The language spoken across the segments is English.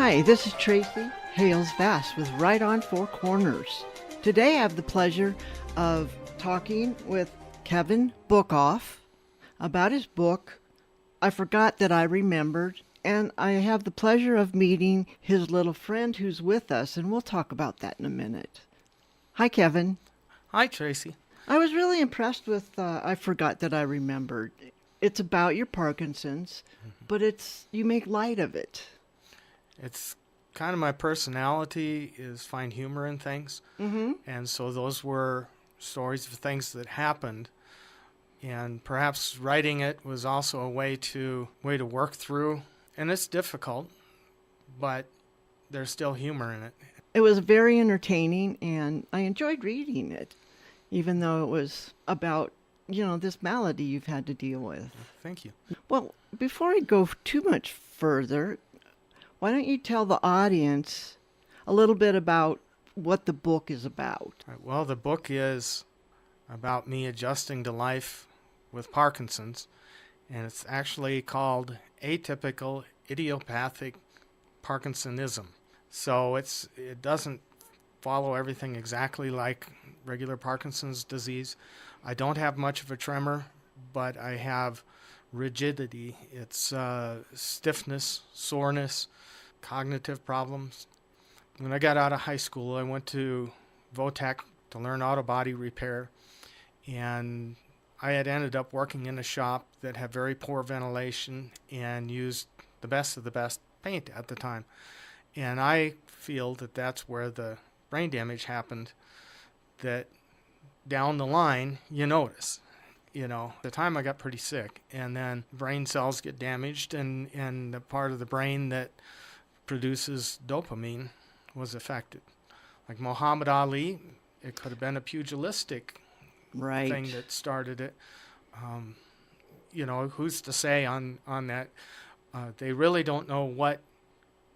Hi, this is Tracy Hales Vass with Right on Four Corners. Today I have the pleasure of talking with Kevin Boekhoff about his book, I Forgot That I Remembered, and I have the pleasure of meeting his little friend who's with us, and we'll talk about that in a minute. Hi, Kevin. Hi, Tracy. I was really impressed with I Forgot That I Remembered. It's about your Parkinson's, but you make light of it. It's kind of my personality is find humor in things. Mm-hmm. And so those were stories of things that happened. And perhaps writing it was also a way to work through. And it's difficult, but there's still humor in it. It was very entertaining, and I enjoyed reading it, even though it was about, this malady you've had to deal with. Thank you. Well, before I go too much further, why don't you tell the audience a little bit about what the book is about? Well, the book is about me adjusting to life with Parkinson's, and it's actually called Atypical Idiopathic Parkinsonism. So it doesn't follow everything exactly like regular Parkinson's disease. I don't have much of a tremor, but I have rigidity. It's stiffness, soreness, cognitive problems. When I got out of high school, I went to VOTEC to learn auto body repair, and I had ended up working in a shop that had very poor ventilation and used the best of the best paint at the time. And I feel that that's where the brain damage happened, that down the line you notice. At the time I got pretty sick, and then brain cells get damaged, and the part of the brain that produces dopamine was affected. Like Muhammad Ali, it could have been a pugilistic thing that started it. Who's to say on that? They really don't know what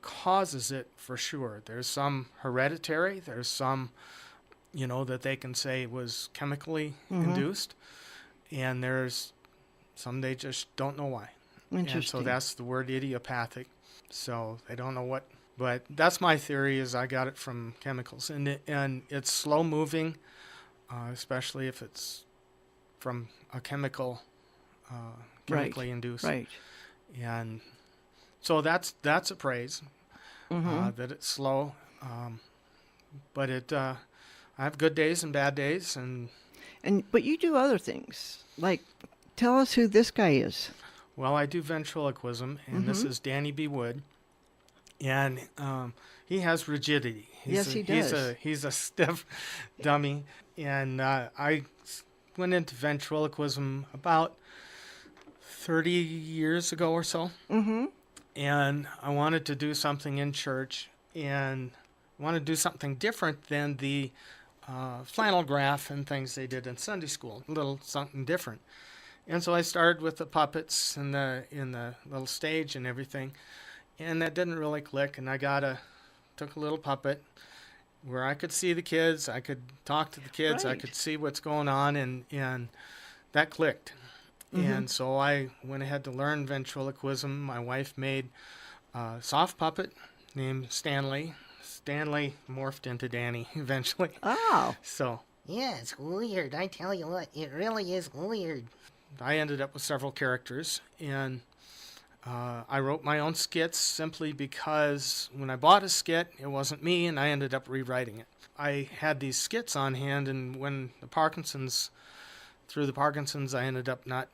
causes it for sure. There's some hereditary, there's some, that they can say was chemically induced, and there's some they just don't know why. Interesting. And so that's the word idiopathic. So they don't know what, but that's my theory is I got it from chemicals, and it's slow moving, especially if it's from a chemically induced. Right. And so that's a praise, that it's slow, but I have good days and bad days, But you do other things. Like, tell us who this guy is. Well, I do ventriloquism, and this is Danny B. Wood, and he has rigidity. He does. He's a stiff dummy, and I went into ventriloquism about 30 years ago or so, and I wanted to do something in church, and I wanted to do something different than the flannel graph and things they did in Sunday school, a little something different. And so I started with the puppets in the little stage and everything, and that didn't really click. And I took a little puppet where I could see the kids, I could talk to the kids, I could see what's going on, and that clicked. And so I went ahead to learn ventriloquism. My wife made a soft puppet named Stanley. Stanley morphed into Danny eventually. Oh. So. Yeah, it's weird. I tell you what, it really is weird. I ended up with several characters, and I wrote my own skits simply because when I bought a skit, it wasn't me, and I ended up rewriting it. I had these skits on hand, and when through the Parkinson's, I ended up not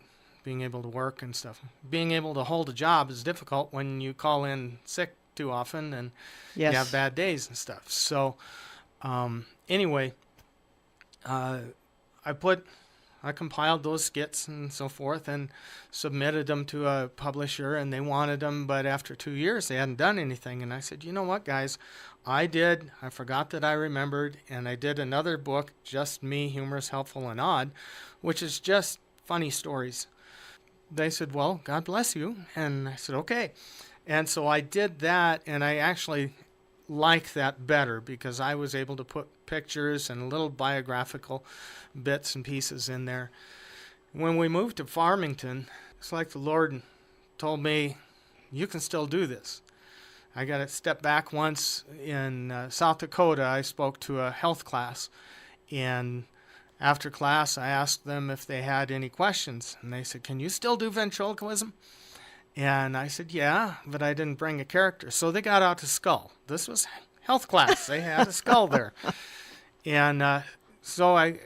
being able to work and stuff. Being able to hold a job is difficult when you call in sick too often, and you have bad days and stuff. So anyway, I compiled those skits and so forth and submitted them to a publisher, and they wanted them, but after 2 years they hadn't done anything. And I said, you know what, guys, I forgot that I remembered, and I did another book, Just Me, Humorous, Helpful, and Odd, which is just funny stories. They said, well, God bless you. And I said, okay. And so I did that, and I actually like that better because I was able to put pictures and little biographical bits and pieces in there. When we moved to Farmington, it's like the Lord told me, you can still do this. I got to step back once in South Dakota. I spoke to a health class, and after class, I asked them if they had any questions, and they said, "Can you still do ventriloquism?" And I said, "Yeah, but I didn't bring a character." So they got out a skull. This was health class. They had a skull there, and so I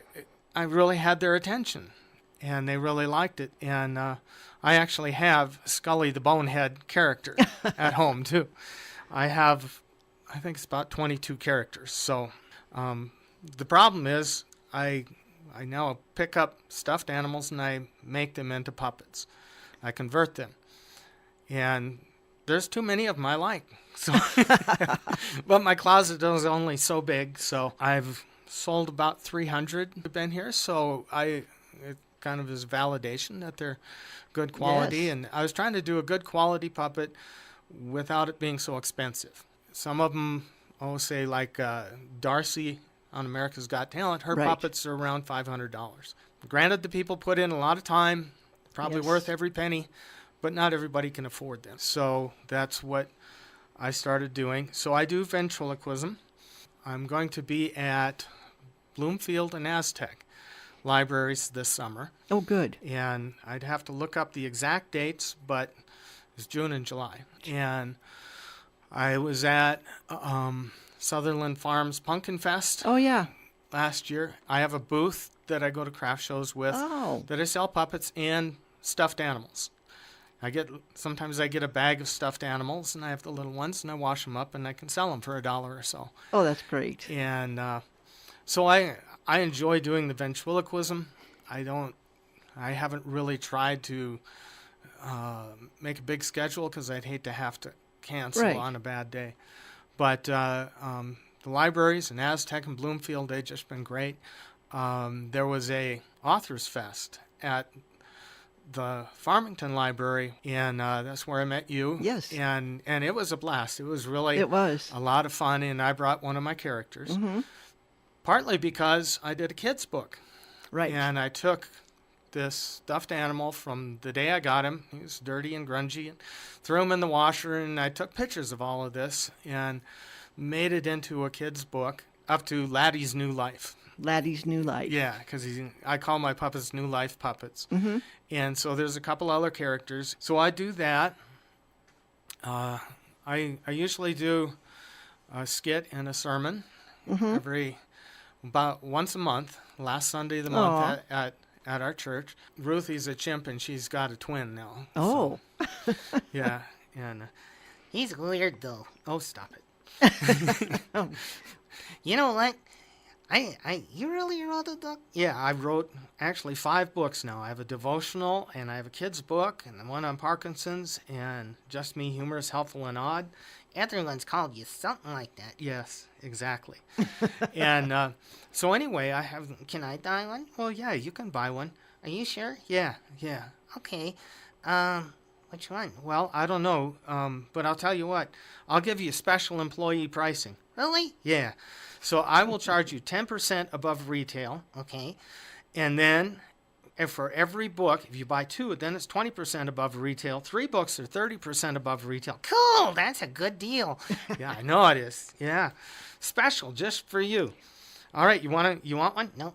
really had their attention, and they really liked it. And I actually have Scully the Bonehead character at home too. I think it's about 22 characters. So the problem is I now pick up stuffed animals and I make them into puppets. I convert them. And there's too many of them I like. So but my closet is only so big, so I've sold about 300 have been here, so it kind of is validation that they're good quality. Yes. And I was trying to do a good quality puppet without it being so expensive. Some of them, say like Darcy on America's Got Talent, her Right. puppets are around $500. Granted, the people put in a lot of time, probably Yes. worth every penny, but not everybody can afford them. So that's what I started doing. So I do ventriloquism. I'm going to be at Bloomfield and Aztec libraries this summer. Oh, good. And I'd have to look up the exact dates, but it's June and July. And I was at Sutherland Farms Pumpkin Fest Oh, yeah. last year. I have a booth that I go to craft shows with Oh. that I sell puppets and stuffed animals. Sometimes I get a bag of stuffed animals, and I have the little ones, and I wash them up, and I can sell them for $1 or so. Oh, that's great. And so I enjoy doing the ventriloquism. I haven't really tried to make a big schedule because I'd hate to have to cancel Right. on a bad day. But the libraries in Aztec and Bloomfield, they've just been great. There was a Authors Fest at the Farmington Library, and that's where I met you. Yes. And it was a blast. It was really It was. a lot of fun, and I brought one of my characters, Mm-hmm. partly because I did a kid's book. Right. And I took this stuffed animal from the day I got him. He was dirty and grungy, and threw him in the washer, and I took pictures of all of this and made it into a kid's book up to Laddie's New Life. Laddie's New Life. Yeah, because I call my puppets New Life puppets. Mm-hmm. And so there's a couple other characters. So I do that. I usually do a skit and a sermon about once a month, last Sunday of the month at our church. Ruthie's a chimp, and she's got a twin now. Oh. So, yeah. And He's weird though. oh, stop it. You know what? You really wrote a book? Yeah, I wrote actually 5 books now. I have a devotional, and I have a kid's book, and the one on Parkinson's, and Just Me, Humorous, Helpful, and Odd. Everyone's called you something like that. Yes, exactly. And so anyway, I have. Can I buy one? Well, yeah, you can buy one. Are you sure? Yeah. Okay. Which one? Well, I don't know, but I'll tell you what. I'll give you special employee pricing. Really? Yeah. So I will charge you 10% above retail, Okay. and then for every book, if you buy 2, then it's 20% above retail. 3 books are 30% above retail. Cool. That's a good deal. Yeah, I know it is. Yeah. Special just for you. All right, you want one? No.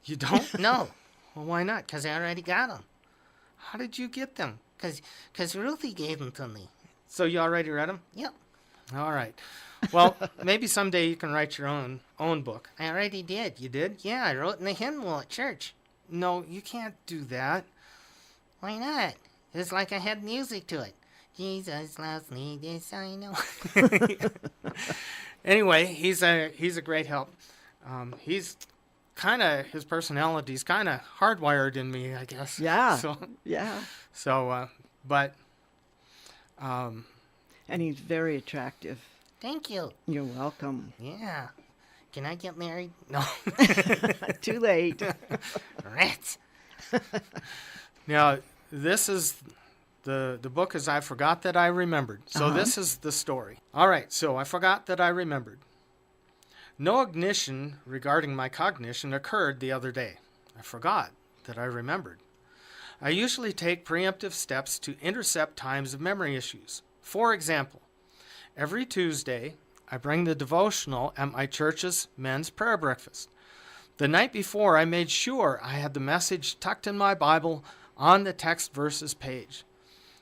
You don't? No. Well, why not? Because I already got them. How did you get them? Because Ruthie gave them to me. So you already read them? Yep. All right. Well, maybe someday you can write your own book. I already did. You did? Yeah, I wrote in the hymnal at church. No, you can't do that. Why not? It's like I had music to it. Jesus loves me, this I know. Anyway, he's a great help. His personality's kind of hardwired in me, I guess. Yeah. So, Yeah. but And he's very attractive. Thank you. You're welcome. Yeah. Can I get married? no. Too late. Rats. Now, this is the book is I Forgot That I Remembered. So this is the story. All right, so I forgot that I remembered. No ignition regarding my cognition occurred the other day. I forgot that I remembered. I usually take preemptive steps to intercept times of memory issues. For example, Every Tuesday, I bring the devotional at my church's men's prayer breakfast. The night before, I made sure I had the message tucked in my Bible on the text verses page,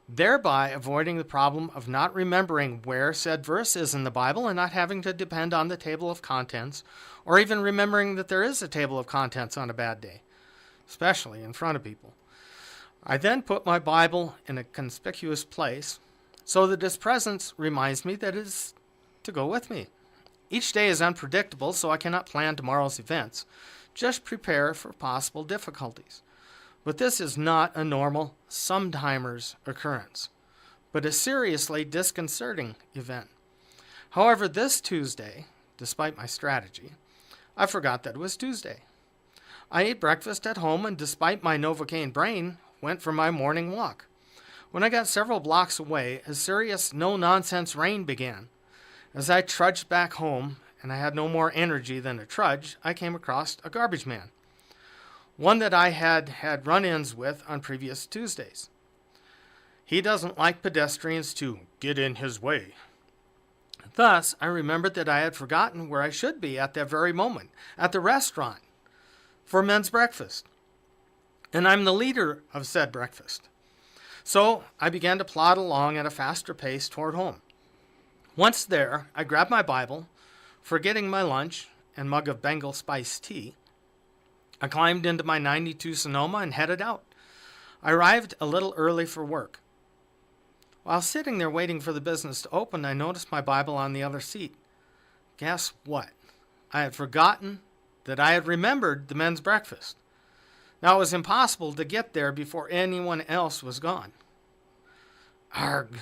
thereby avoiding the problem of not remembering where said verse is in the Bible and not having to depend on the table of contents, or even remembering that there is a table of contents on a bad day, especially in front of people. I then put my Bible in a conspicuous place so that its presence reminds me that it is to go with me. Each day is unpredictable, so I cannot plan tomorrow's events. Just prepare for possible difficulties. But this is not a normal sometimers occurrence, but a seriously disconcerting event. However, this Tuesday, despite my strategy, I forgot that it was Tuesday. I ate breakfast at home and, despite my Novocaine brain, went for my morning walk. When I got several blocks away, a serious no-nonsense rain began. As I trudged back home, and I had no more energy than a trudge, I came across a garbage man, one that I had had run-ins with on previous Tuesdays. He doesn't like pedestrians to get in his way. Thus, I remembered that I had forgotten where I should be at that very moment, at the restaurant, for men's breakfast. And I'm the leader of said breakfast. So I began to plod along at a faster pace toward home. Once there, I grabbed my Bible, forgetting my lunch and mug of Bengal spiced tea. I climbed into my 92 Sonoma and headed out. I arrived a little early for work. While sitting there waiting for the business to open, I noticed my Bible on the other seat. Guess what? I had forgotten that I had remembered the men's breakfast. Now it was impossible to get there before anyone else was gone. Arg!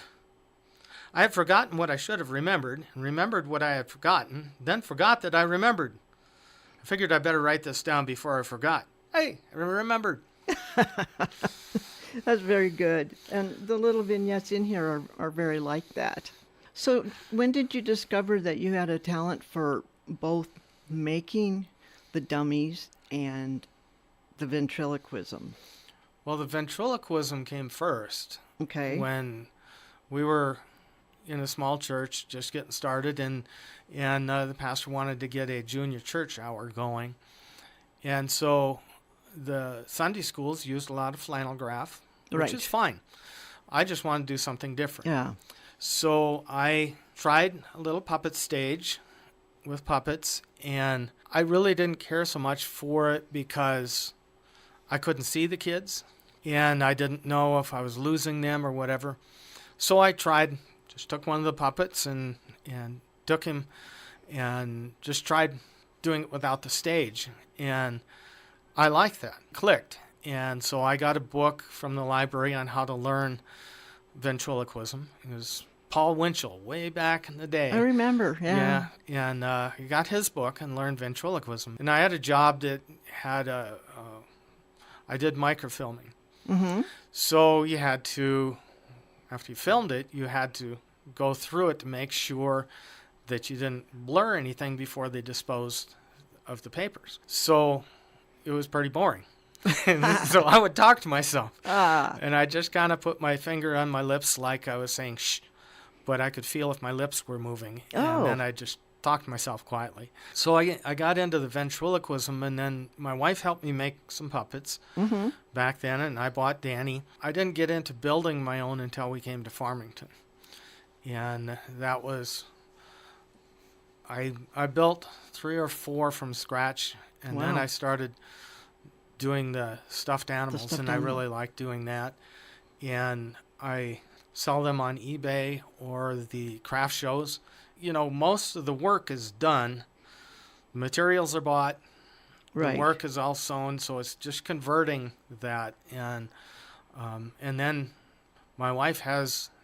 I had forgotten what I should have remembered, and remembered what I had forgotten, then forgot that I remembered. I figured I better write this down before I forgot. Hey, I remembered. That's very good. And the little vignettes in here are very like that. So when did you discover that you had a talent for both making the dummies and the ventriloquism? Well, the ventriloquism came first. Okay. When we were in a small church just getting started, and the pastor wanted to get a junior church hour going. And so the Sunday schools used a lot of flannel graph, which is fine. I just wanted to do something different. Yeah. So I tried a little puppet stage with puppets, and I really didn't care so much for it because I couldn't see the kids, and I didn't know if I was losing them or whatever. So I just took one of the puppets and took him and just tried doing it without the stage. And I liked that. Clicked. And so I got a book from the library on how to learn ventriloquism. It was Paul Winchell way back in the day. I remember, yeah. Yeah, and he got his book and learned ventriloquism. And I had a job that had I did microfilming. Mm-hmm. So you had to, after you filmed it, you had to go through it to make sure that you didn't blur anything before they disposed of the papers. So it was pretty boring. So I would talk to myself. And I just kind of put my finger on my lips like I was saying shh, but I could feel if my lips were moving. And then I just talked to myself quietly. So I got into the ventriloquism, and then my wife helped me make some puppets back then, and I bought Danny. I didn't get into building my own until we came to Farmington. And that was, I built 3 or 4 from scratch, and then I started doing the stuffed animals, and I really like doing that. And I sell them on eBay or the craft shows. You know, most of the work is done. Materials are bought. Right. The work is all sewn, so it's just converting that. And then my wife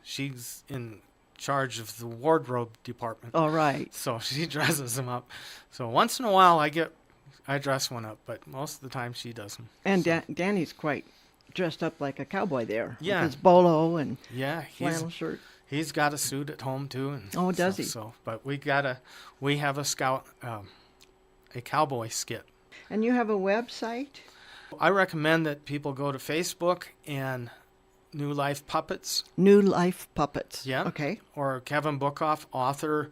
she's in charge of the wardrobe department. All right. So she dresses them up. So once in a while I dress one up, but most of the time she does them. And Danny's quite dressed up like a cowboy there. Yeah. With his bolo and flannel shirt. He's got a suit at home too. And does he? So, but we have a cowboy skit. And you have a website? I recommend that people go to Facebook and New Life Puppets. New Life Puppets. Yeah. Okay. Or Kevin Bookhoff, author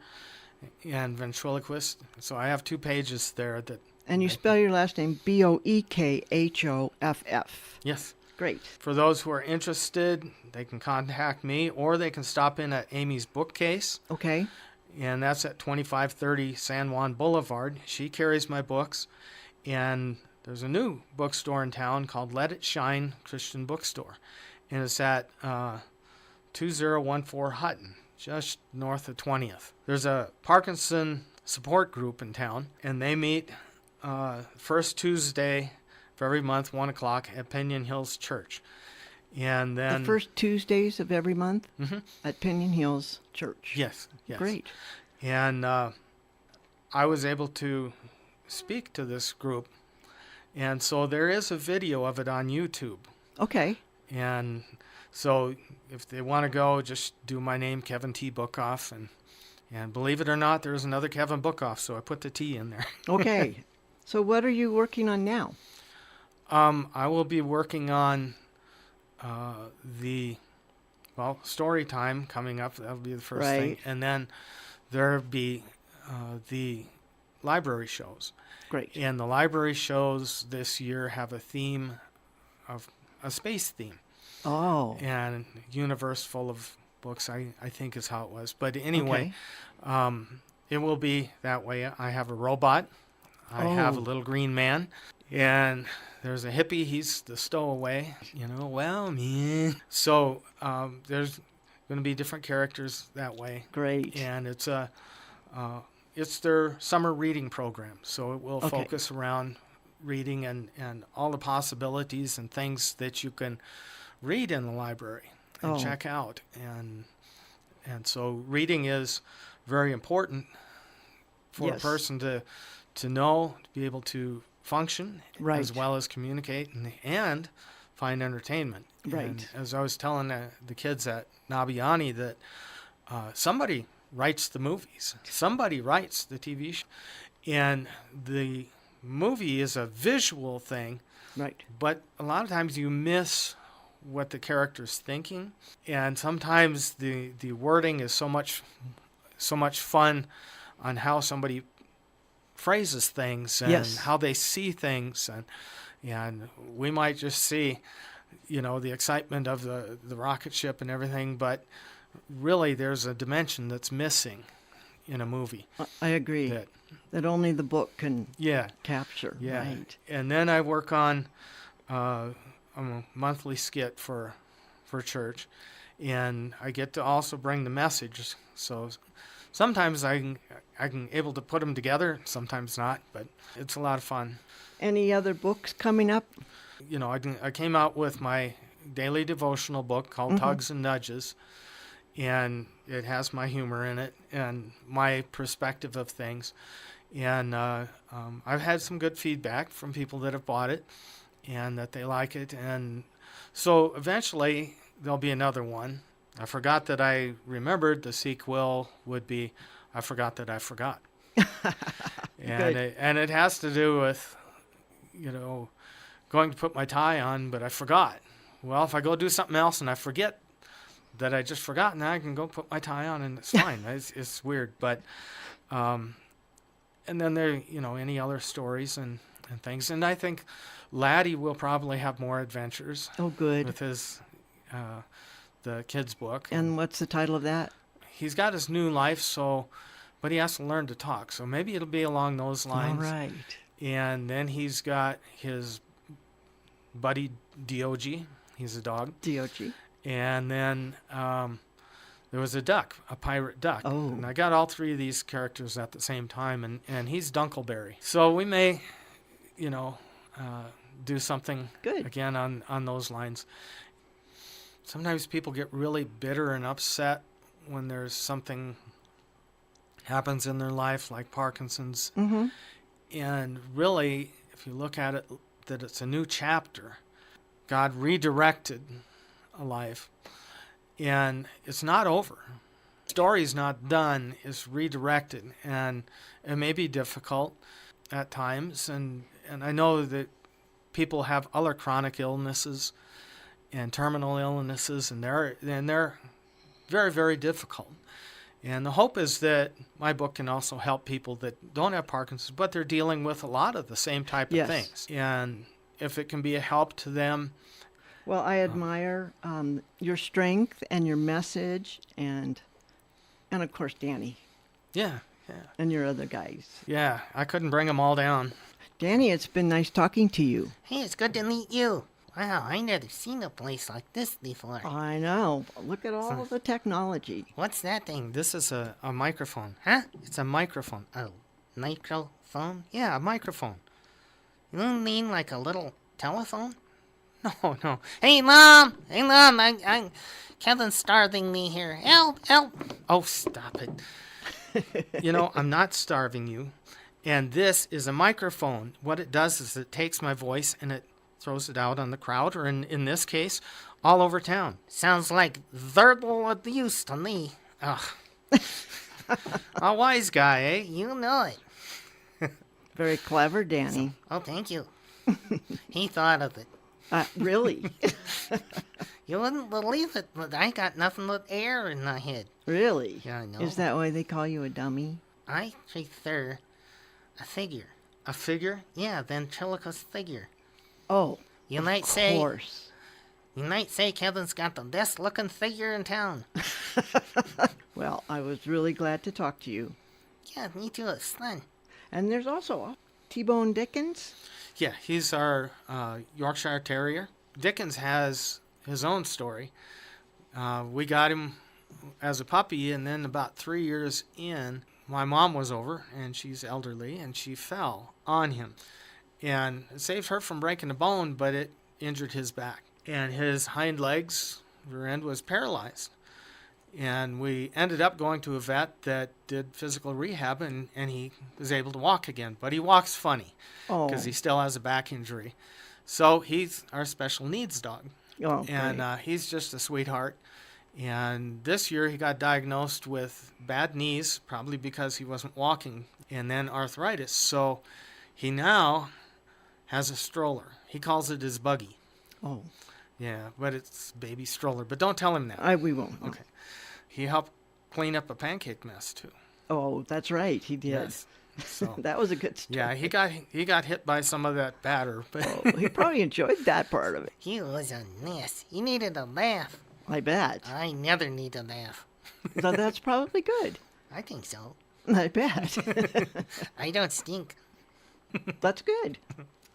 and ventriloquist. So I have 2 pages there that. And you spell your last name Boekhoff. Yes. Great. For those who are interested, they can contact me, or they can stop in at Amy's Bookcase. Okay. And that's at 2530 San Juan Boulevard. She carries my books. And there's a new bookstore in town called Let It Shine Christian Bookstore. And it's at 2014 Hutton, just north of 20th. There's a Parkinson support group in town, and they meet first Tuesday for every month, 1 o'clock, at Pinion Hills Church. And then The first Tuesdays of every month at Pinion Hills Church. Yes. Great. And I was able to speak to this group. And so there is a video of it on YouTube. Okay. And so if they want to go, just do my name, Kevin T. Bookhoff. And believe it or not, there's another Kevin Bookhoff, so I put the T in there. Okay. So what are you working on now? I will be working on story time coming up. That'll be the first thing. Right. And then there'll be the library shows. Great. And the library shows this year have a theme of a space theme. Oh. And universe full of books, I think is how it was. But anyway, it will be that way. I have a robot. I have a little green man. And there's a hippie. He's the stowaway. Well, man. So there's going to be different characters that way. Great. And it's their summer reading program. So it will focus around reading and all the possibilities and things that you can read in the library and check out. And so reading is very important for a person to know, to be able to function as well as communicate and find entertainment. Right. And as I was telling the kids at Nabiani that somebody writes the movies, somebody writes the TV show, and the movie is a visual thing. Right. But a lot of times you miss what the character's thinking, and sometimes the wording is so much fun on how somebody phrases things and how they see things, and we might just see the excitement of the rocket ship and everything, but really there's a dimension that's missing in a movie. I agree. That only the book can capture. Yeah. Right. And then I work on a monthly skit for church, and I get to also bring the message. So sometimes I can able to put them together, sometimes not, but it's a lot of fun. Any other books coming up? I came out with my daily devotional book called Tugs and Nudges, and it has my humor in it and my perspective of things. And I've had some good feedback from people that have bought it and that they like it. And so eventually there'll be another one. I forgot that I remembered. The sequel would be I Forgot That I Forgot. And it has to do with, going to put my tie on, but I forgot. Well, if I go do something else and I forget that I just forgot, now I can go put my tie on and it's fine. It's weird. But, and then there, any other stories and things. And I think Laddie will probably have more adventures. Oh, good. With his, the kids' book. And what's the title of that? He's got his new life, but he has to learn to talk. So maybe it'll be along those lines. All right. And then he's got his buddy Dog. He's a dog. Dog. And then there was a duck, a pirate duck. Oh. And I got all 3 of these characters at the same time, and he's Dunkleberry. So we may, do something good again on those lines. Sometimes people get really bitter and upset when there's something happens in their life, like Parkinson's. Mm-hmm. And really, if you look at it, that it's a new chapter. God redirected a life, and it's not over. The story's not done, it's redirected, and it may be difficult at times, and I know that people have other chronic illnesses, and terminal illnesses, and they're very, very difficult. And the hope is that my book can also help people that don't have Parkinson's, but they're dealing with a lot of the same type of Yes. things. And if it can be a help to them. Well, I admire your strength and your message, and of course Danny Yeah. and your other guys. Yeah, I couldn't bring them all down. Danny, it's been nice talking to you. Hey, it's good to meet you. Wow, I never seen a place like this before. I know. Look at all the technology. What's that thing? This is a microphone. Huh? It's a microphone. Oh, microphone? Yeah, a microphone. You don't mean like a little telephone? No. Hey, Mom! Hey, Mom! I'm Kevin's starving me here. Help! Help! Oh, stop it. I'm not starving you. And this is a microphone. What it does is it takes my voice and it throws it out on the crowd, or in this case, all over town. Sounds like verbal abuse to me. Ugh. A wise guy, eh? You know it. Very clever, Danny. Oh, thank you. He thought of it. Really? You wouldn't believe it, but I got nothing but air in my head. Really? Yeah, I know. Is that why they call you a dummy? I prefer a figure. A figure? Yeah, ventriloquist figure. Oh, You might of say course. You might say Kevin's got the best looking figure in town. Well, I was really glad to talk to you. Yeah, me too. It's fun. And there's also T-Bone Dickens. Yeah, he's our Yorkshire Terrier. Dickens has his own story. We got him as a puppy, and then about 3 years in, my mom was over, and she's elderly, and she fell on him. And it saved her from breaking a bone, but it injured his back. And his hind legs, rear end, was paralyzed. And we ended up going to a vet that did physical rehab, and he was able to walk again. But he walks funny because he still has a back injury. So he's our special needs dog. Oh, And great. he's just a sweetheart. And this year he got diagnosed with bad knees, probably because he wasn't walking, and then arthritis. So he now has a stroller. He calls it his buggy. Oh, Yeah, but it's baby stroller. But don't tell him that. we won't. Okay. He helped clean up a pancake mess too. Oh, that's right. He did. Yes. So That was a good story. yeah, he got hit by some of that batter, but Oh, he probably enjoyed that part of it. He was a mess. He needed a laugh. I bet. I never need a laugh. So that's probably good. I think so. I bet. I don't stink. That's good.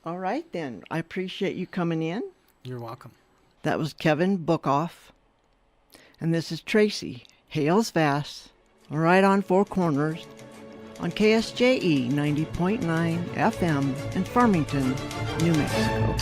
All right, then. I appreciate you coming in. you're welcome. That was Kevin Bookhoff. And this is Tracy Hales Vass, right on Four Corners, on KSJE 90.9 FM in Farmington, New Mexico.